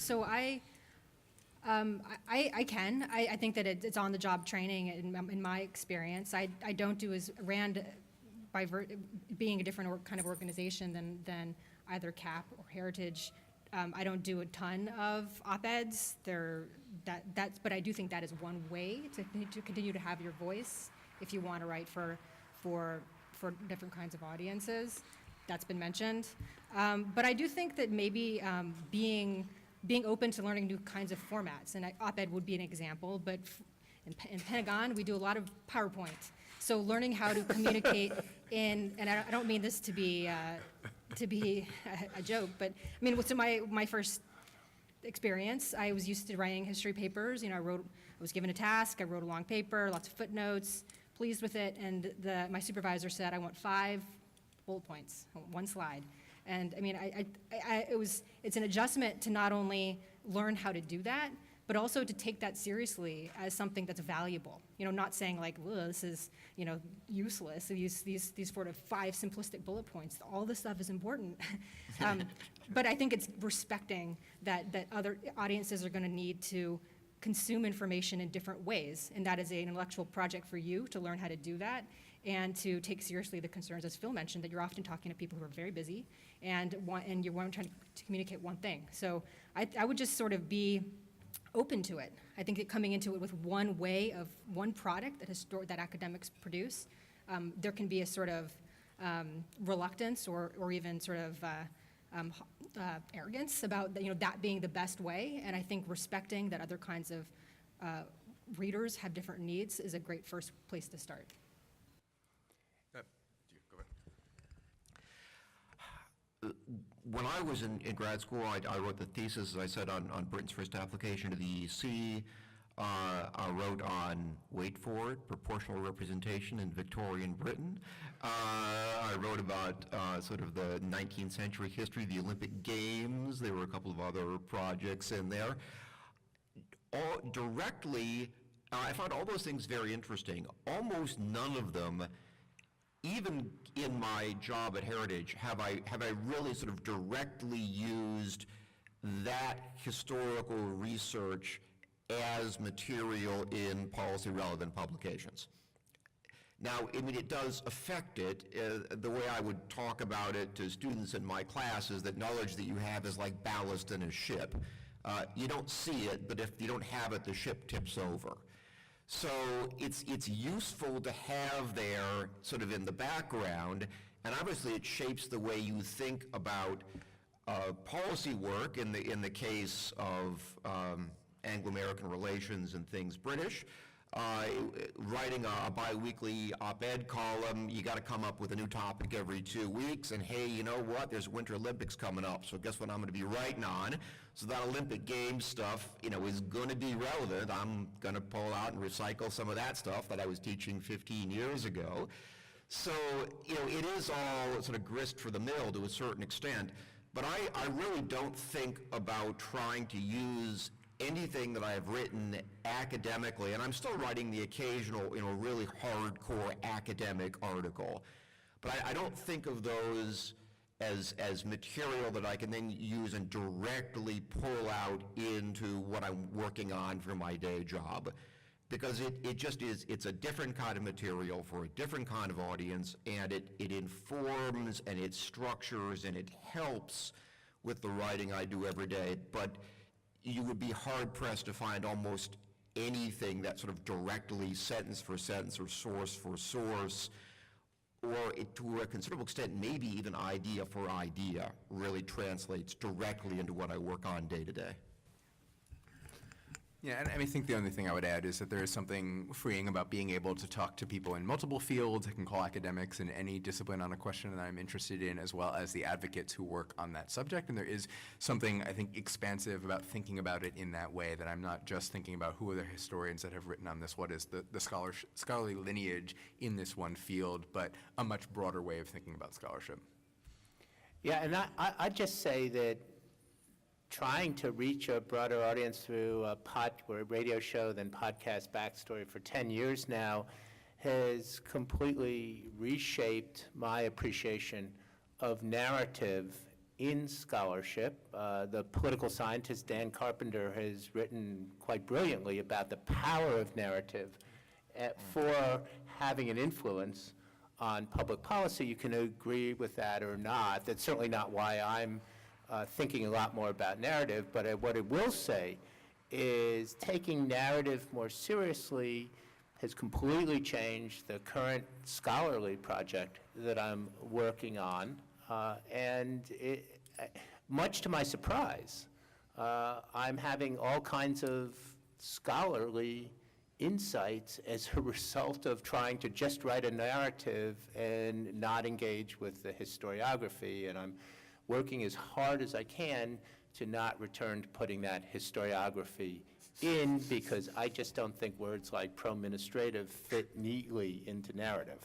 So I can. I think that it's on-the-job training in my experience. I don't do as RAND being a different kind of organization than either CAP or Heritage. I don't do a ton of op-eds. But I do think that is one way to continue to have your voice if you want to write for different kinds of audiences. That's been mentioned. But I do think that maybe being open to learning new kinds of formats, and op-ed would be an example, but in Pentagon, we do a lot of PowerPoint. So learning how to communicate and I don't mean this to be a joke, but I mean, what's my first experience, I was used to writing history papers. I was given a task, I wrote a long paper, lots of footnotes, pleased with it, and my supervisor said, I want 5 bullet points, one slide. And I mean, it's an adjustment to not only learn how to do that, but also to take that seriously as something that's valuable. Not saying like, well, this is, useless. These sort of 5 simplistic bullet points. All this stuff is important. But I think it's respecting that other audiences are going to need to consume information in different ways, and that is an intellectual project for you to learn how to do that and to take seriously the concerns, as Phil mentioned, that you're often talking to people who are very busy and you're trying to communicate one thing. So I would just sort of be open to it. I think that coming into it with one way of one product that academics produce, there can be a sort of reluctance or even sort of arrogance about that being the best way. And I think respecting that other kinds of readers have different needs is a great first place to start. When I was in grad school, I wrote the thesis, as I said, on Britain's first application to the EC. I wrote on, wait for it, proportional representation in Victorian Britain. I wrote about sort of the 19th century history of the Olympic Games. There were a couple of other projects in there. I found all those things very interesting. Almost none of them, even in my job at Heritage, have I really sort of directly used that historical research as material in policy relevant publications. Now, I mean, it does affect it. The way I would talk about it to students in my class is that knowledge that you have is like ballast in a ship. You don't see it, but if you don't have it, the ship tips over. So it's useful to have there sort of in the background, and obviously it shapes the way you think about policy work in the case of Anglo-American relations and things British. Writing a bi-weekly op-ed column, you got to come up with a new topic every 2 weeks, and hey, you know what, there's Winter Olympics coming up, so guess what I'm going to be writing on? So that Olympic Games stuff, is going to be relevant. I'm going to pull out and recycle some of that stuff that I was teaching 15 years ago. So, it is all sort of grist for the mill to a certain extent, but I really don't think about trying to use anything that I have written academically, and I'm still writing the occasional, really hardcore academic article, but I don't think of those as material that I can then use and directly pull out into what I'm working on for my day job, because it just is, it's a different kind of material for a different kind of audience, and it informs and it structures and it helps with the writing I do every day. But you would be hard-pressed to find almost anything that sort of directly, sentence for sentence or source for source, or to a considerable extent, maybe even idea for idea, really translates directly into what I work on day to day. Yeah, and I think the only thing I would add is that there is something freeing about being able to talk to people in multiple fields. I can call academics in any discipline on a question that I'm interested in, as well as the advocates who work on that subject. And there is something, I think, expansive about thinking about it in that way, that I'm not just thinking about who are the historians that have written on this, what is the scholarly lineage in this one field, but a much broader way of thinking about scholarship. Yeah, and I'd just say that trying to reach a broader audience through a radio show than podcast backstory for 10 years now has completely reshaped my appreciation of narrative in scholarship. The political scientist Dan Carpenter has written quite brilliantly about the power of narrative for having an influence on public policy. You can agree with that or not. That's certainly not why I'm thinking a lot more about narrative, but what I will say is taking narrative more seriously has completely changed the current scholarly project that I'm working on. Much to my surprise, I'm having all kinds of scholarly insights as a result of trying to just write a narrative and not engage with the historiography. And I'm working as hard as I can to not return to putting that historiography in, because I just don't think words like pro-administrative fit neatly into narrative.